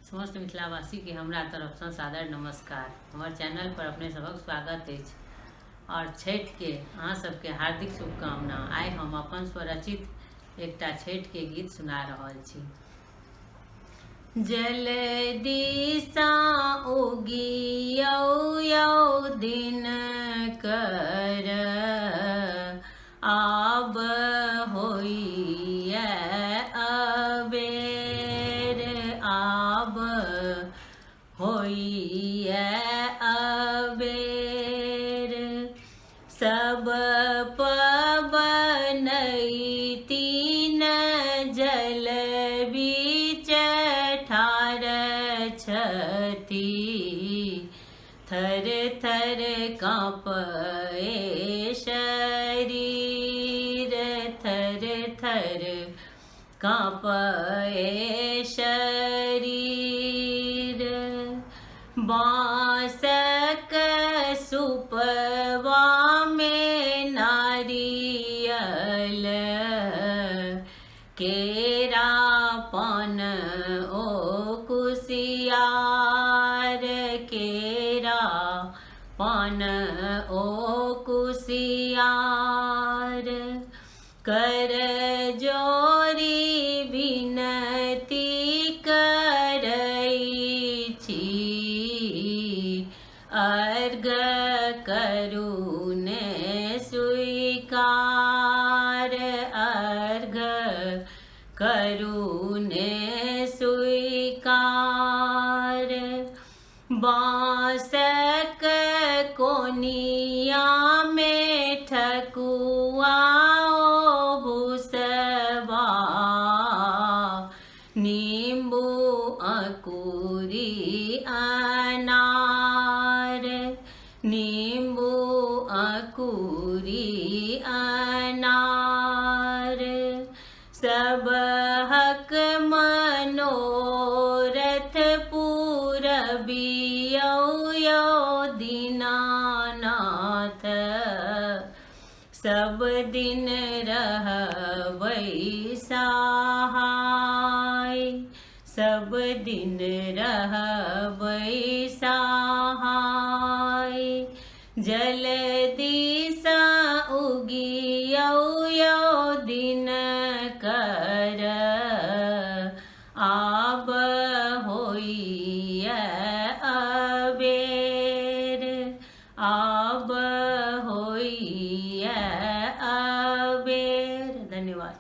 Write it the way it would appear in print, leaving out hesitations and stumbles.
समस्त मिथिलावासी के हमरा तरफ से सादर नमस्कार। हमारे चैनल पर अपने सबक स्वागत है और छठ के अहाँ सबके हार्दिक शुभकामना। आइ हम अपन स्वरचित एकटा छठ के गीत सुना रहल छी। जल्दी सा उगी यौ दिन कर आब होइए अबेर आब होइए अबेर सब पबनैती जल बीच ठार छथि थर थर काँपए शरीर थर थर काँपए शरीर बाँसक सुपवा में नारियल केरा पान ओ कुसियार केरा पान ओ कुसियार कर जोरी विनती करई छी अर्घ करू ने स्वीकार अर्घ करू ने स्वीकार बाँसक कोनिया में ठकुआ भूसवा नींबू अंकुरी अनार नींबू अंकुरी अनार सबहक मनोरथ पूरबियौ दीनानाथ सब दिन रहबै सहाय सब दिन रहबै सहाय जल्दी सा उगियौ दिन कर आब होइए अबेर आब होइए अबेर। धन्यवाद।